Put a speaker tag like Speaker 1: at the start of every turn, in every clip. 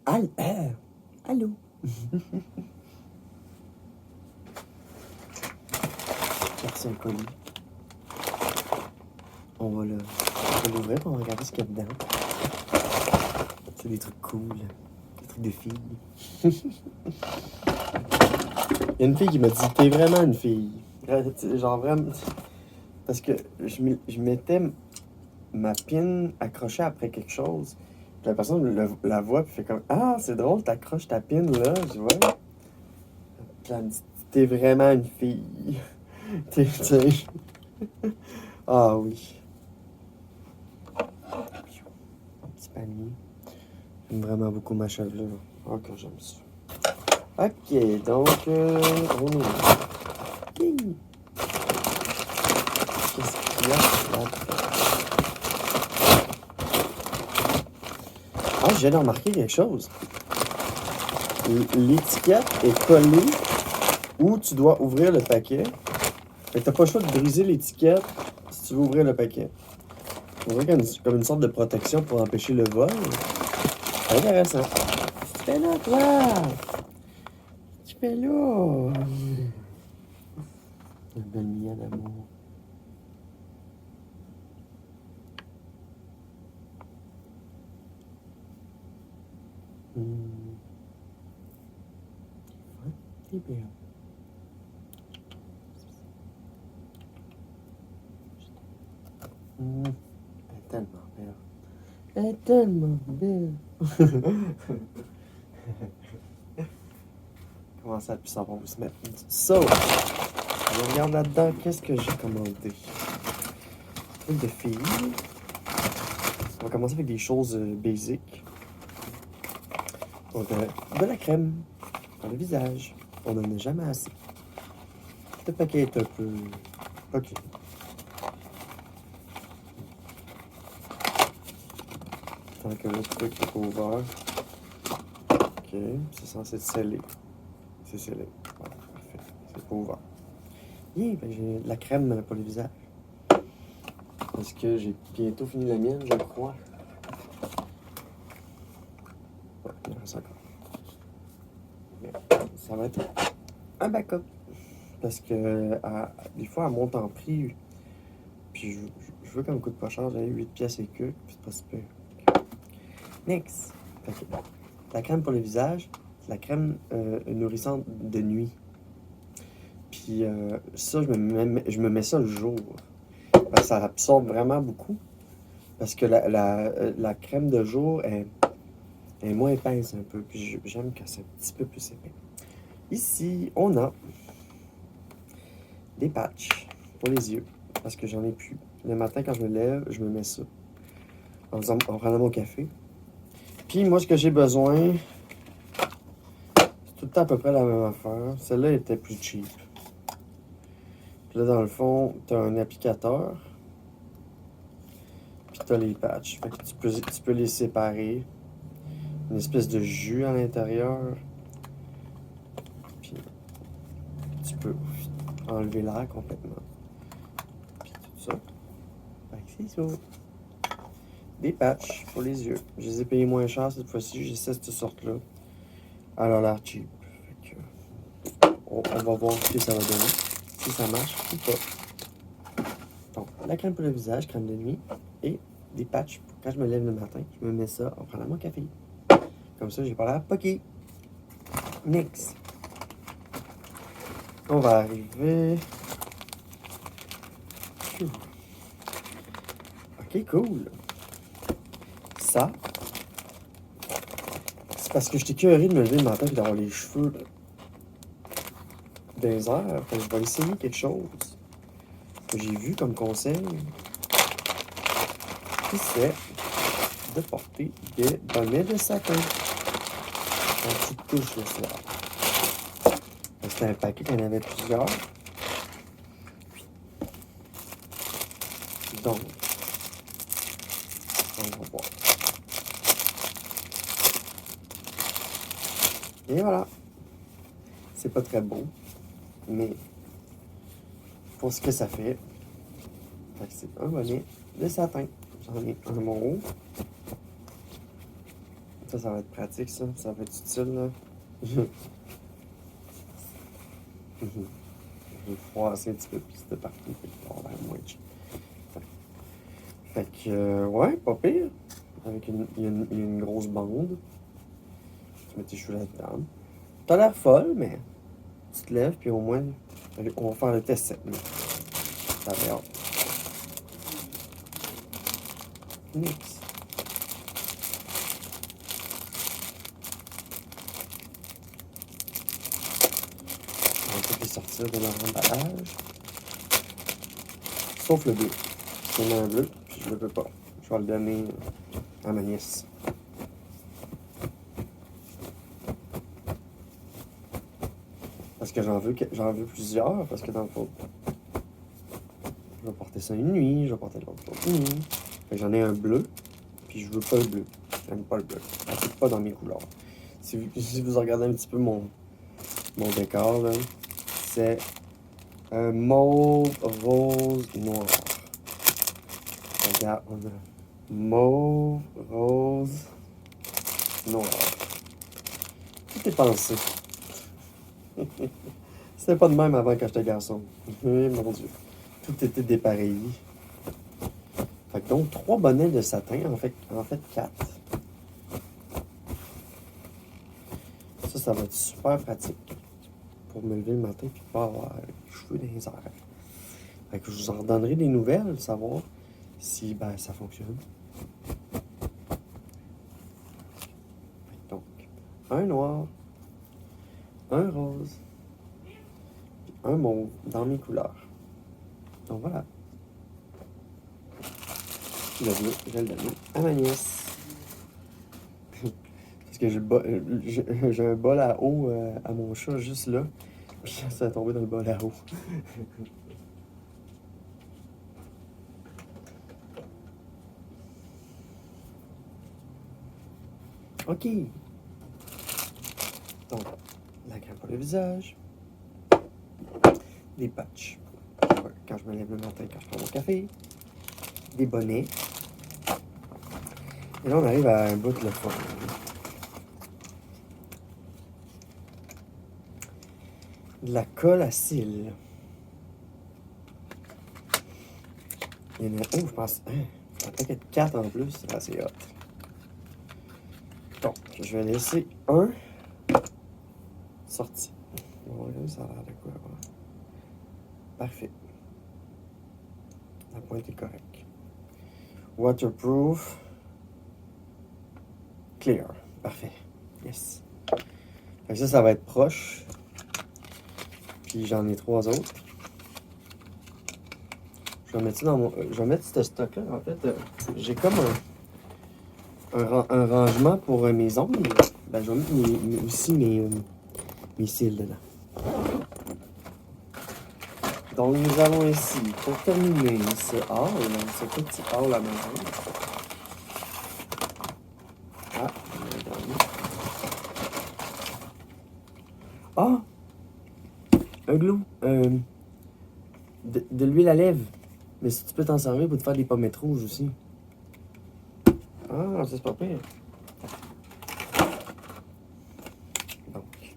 Speaker 1: Allô? J'ai reçu un colis. On va l'ouvrir pour regarder ce qu'il y a dedans. C'est des trucs cool. Des trucs de filles. Il y a une fille qui m'a dit « T'es vraiment une fille. » Genre vraiment... Parce que je mettais ma pine accrochée après quelque chose. Puis la personne la voit puis fait comme « Ah, c'est drôle, t'accroches ta pine là. » Je vois. Puis elle me dit « T'es vraiment une fille. » T'sais. Ah oui. Petit panier. J'aime vraiment beaucoup ma chevelure. Oh, que j'aime ça. Ok, donc, on est là. Ding. Qu'est-ce qu'il y a là? Ah, je viens de remarquer quelque chose. L'étiquette est collée où tu dois ouvrir le paquet. Mais t'as pas le choix de briser l'étiquette si tu veux ouvrir le paquet. On dirait comme une sorte de protection pour empêcher le vol. C'est intéressant. Qu'est-ce que tu fais là, toi? Tu fais là? Une belle mienne d'amour. T'es bien. Elle est tellement belle. Elle est tellement belle. Comment ça, puis ça va se mettre. So, on regarde là-dedans, qu'est-ce que j'ai commandé? Truc de filles. On va commencer avec des choses basiques. Donc, de la crème pour le visage. On n'en a jamais assez. Le paquet est un peu... Ok. Tant que le truc est ouvert. Ok, c'est censé être scellé. C'est scellé. Ouais, parfait. C'est pas ouvert. Yeah, ben j'ai de la crème pour le visage. Parce que j'ai bientôt fini la mienne, je crois. Ouais, il en reste encore. Mais ça va être un backup. Parce que des fois, elle monte en prix. Puis je veux qu'elle me coûte pas cher. J'avais 8 pièces et que. Puis c'est pas super. Next. Okay. La crème pour le visage, c'est la crème nourrissante de nuit. Puis ça, je me mets ça le jour. Parce que ça absorbe vraiment beaucoup. Parce que la crème de jour est moins épaisse un peu. Puis j'aime quand c'est un petit peu plus épais. Ici, on a des patchs pour les yeux. Parce que j'en ai plus. Le matin, quand je me lève, je me mets ça. En prenant mon café. Puis moi, ce que j'ai besoin, c'est tout le temps à peu près la même affaire. Celle-là était plus cheap. Puis là, dans le fond, tu as un applicateur. Puis tu as les patchs. Fait que tu peux les séparer. Une espèce de jus à l'intérieur. Puis tu peux enlever l'air complètement. Puis tout ça. Fait que c'est ça. Des patchs pour les yeux. Je les ai payés moins cher cette fois-ci. J'ai cette sorte-là. Elle a l'air cheap. Fait que on va voir ce que ça va donner. Si ça marche ou pas. Donc, la crème pour le visage, crème de nuit. Et des patchs pour quand je me lève le matin. Je me mets ça en prenant mon café. Comme ça, j'ai pas l'air poqué. Next. On va arriver. Ok, cool. Ça, c'est parce que j'étais curieux de me lever le matin et d'avoir les cheveux dans les airs. Je vais essayer quelque chose que j'ai vu comme conseil. Qui c'est de porter des bonnets de satin. Une petite touche le soir. C'était un paquet, il y en avait plusieurs. Donc, on va voir. Et voilà. C'est pas très beau, mais pour ce que ça fait, c'est un bonnet de satin. J'en ai un en haut. Ça va être pratique, ça. Ça va être utile, là. Je vais froisser un petit peu plus de partout, puis il va avoir moins de choses. Fait que, ouais, pas pire. Avec il y a une grosse bande. Tu mets tes cheveux là-dedans. T'as l'air folle, mais tu te lèves, puis au moins, allez, on va faire le test cette nuit. T'avais hâte. Mix. On va toutes les sortir de leur emballage. Sauf le bleu. Si on a un bleu, puis je le veux pas. Je vais le donner à ma nièce. Parce que j'en veux plusieurs, parce que dans le fond, je vais porter ça une nuit, je vais porter l'autre une nuit. Fait que j'en ai un bleu, puis je veux pas le bleu. J'aime pas le bleu. C'est pas dans mes couleurs. Si vous regardez un petit peu mon décor, là, c'est un mauve, rose, noir. Regarde, on a mauve, rose, noir. Tout est pensé. C'était pas de même avant quand j'étais garçon. Mon Dieu. Tout était dépareillé. Fait que donc 3 bonnets de satin, en fait 4. Ça va être super pratique pour me lever le matin et pas avoir les cheveux dans les airs. Fait que je vous en redonnerai des nouvelles, savoir si ça fonctionne. Donc, un noir, un rose, puis un mauve dans mes couleurs. Donc voilà. Le bleu, je vais le donner à ma nièce. Parce que j'ai un bol à eau à mon chat juste là. Puis ça a tombé dans le bol à eau. OK. Donc, la crème pour le visage. Des patchs. Quand je me lève le matin, quand je prends mon café. Des bonnets. Et là, on arrive à un bout de le fond. De la colle à cils. Il y en a, je pense, un paquet de 4 en plus. C'est assez hot. Donc, je vais laisser un sorti. On va regarder ça a l'air de quoi. Parfait. La pointe est correcte. Waterproof. Clear. Parfait. Yes. Fait que ça va être proche. Puis j'en ai 3 autres. Je vais mettre ça dans mon. Je vais mettre ce stock-là. En fait, j'ai comme un rangement pour mes ongles. Je vais mettre aussi mes cils dedans. Donc, nous avons ici, pour terminer, ce petit hall à maison. Ah, ah! Un glue. De l'huile à lèvres. Mais si tu peux t'en servir pour te faire des pommettes rouges aussi. Ah, c'est pas pire. Donc.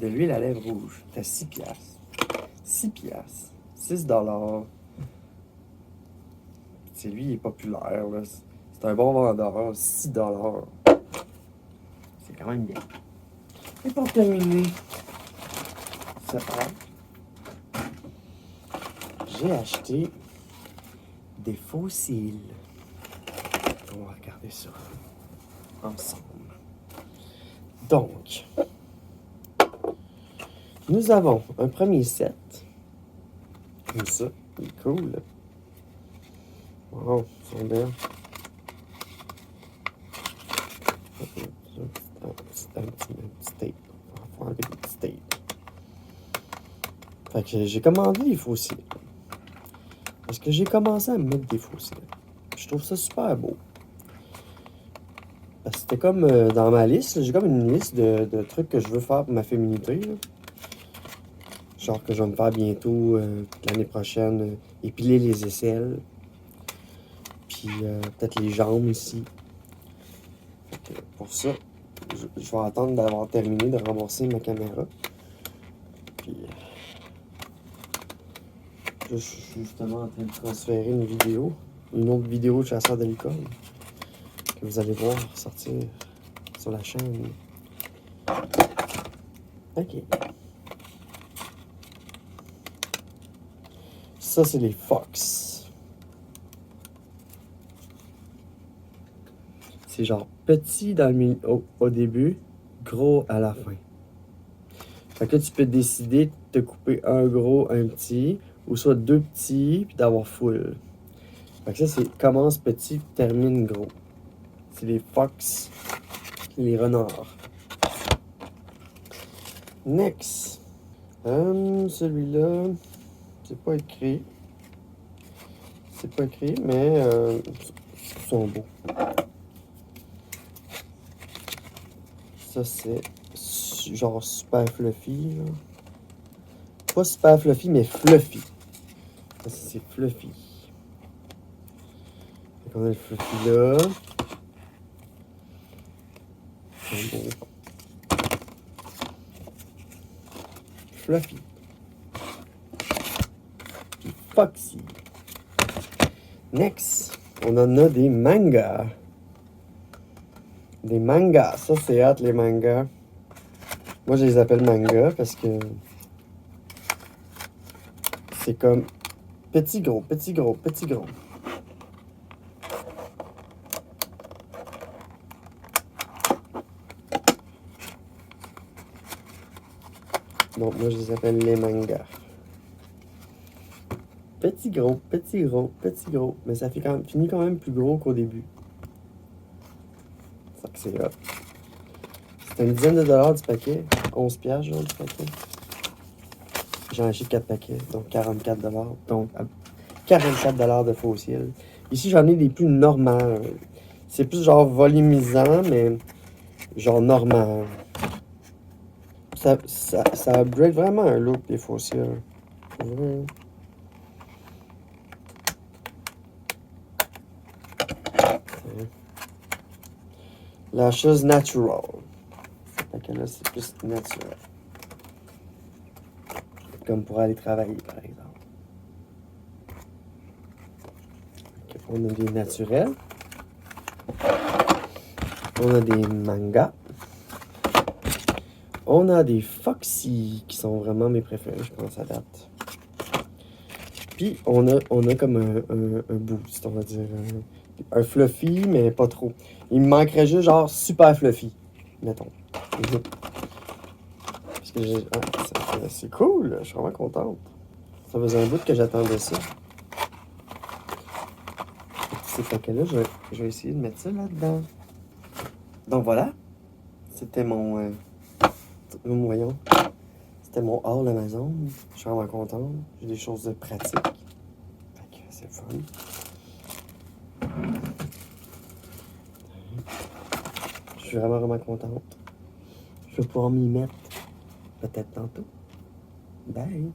Speaker 1: De l'huile à lèvres rouge. T'as 6 piastres. 6 piastres. 6 $. C'est lui, il est populaire, là. C'est un bon vendeur. 6 $. C'est quand même bien. Et pour terminer, j'ai acheté des fossiles. On va regarder ça ensemble. Donc, nous avons un premier set. Comme ça, il est cool. Wow, ils sont belles. Un petit tape. On va faire des petits tapes. Fait que j'ai commandé des fossiles. Parce que j'ai commencé à me mettre des fossiles. Je trouve ça super beau. Parce que c'était comme dans ma liste, j'ai comme une liste de trucs que je veux faire pour ma féminité. Là. Genre que je vais me faire bientôt, l'année prochaine, épiler les aisselles. Puis peut-être les jambes ici. Fait que pour ça, je vais attendre d'avoir terminé de rembourser ma caméra. Puis là, je suis justement en train de transférer une autre vidéo de chasseur de licorne que vous allez voir sortir sur la chaîne. Ok. Ça, c'est les fox. C'est genre petit au début, gros à la fin. Fait que là, tu peux décider de te couper un gros, un petit, ou soit deux petits, puis d'avoir full. Fait que ça, c'est commence petit, termine gros. C'est les fox, les renards. Next. Celui-là, c'est pas écrit. C'est pas écrit, mais ils sont beaux. Ça, c'est genre super fluffy. Là. Pas super fluffy, mais fluffy. Ça, c'est fluffy. Fait qu'on a le fluffy là. Ils sont beaux. Fluffy. Puis foxy. Next, on en a des mangas. Des mangas. Ça, c'est hâte, les mangas. Moi, je les appelle mangas parce que c'est comme petit gros, petit gros, petit gros. Donc, moi, je les appelle les mangas. Petit gros, petit gros, petit gros. Mais ça finit quand même plus gros qu'au début. Ça que c'est hot. C'est une dizaine de dollars du paquet. 11 piastres, genre, du paquet. J'en achète 4 paquets, donc 44 dollars. Donc, 44 dollars de fossiles. Ici, j'en ai des plus normales. C'est plus genre volumisant, mais genre normal. Ça upgrade vraiment un look des fossiles. La chose natural. Fait que là, c'est plus naturel. Comme pour aller travailler, par exemple. Okay, on a des naturels. On a des mangas. On a des foxy, qui sont vraiment mes préférés, je pense, à date. Puis, on a comme un boost, on va dire. Un fluffy, mais pas trop. Il me manquerait juste genre super fluffy, mettons. Parce que c'est cool, je suis vraiment contente. Ça faisait un bout que j'attendais ça. Ces paquets-là, je vais essayer de mettre ça là-dedans. Donc voilà, c'était mon... voyons. C'était mon haul Amazon. Je suis vraiment content. J'ai des choses de pratique. Fait que c'est fun. Je suis vraiment, vraiment contente. Je vais pouvoir m'y mettre peut-être tantôt. Bye!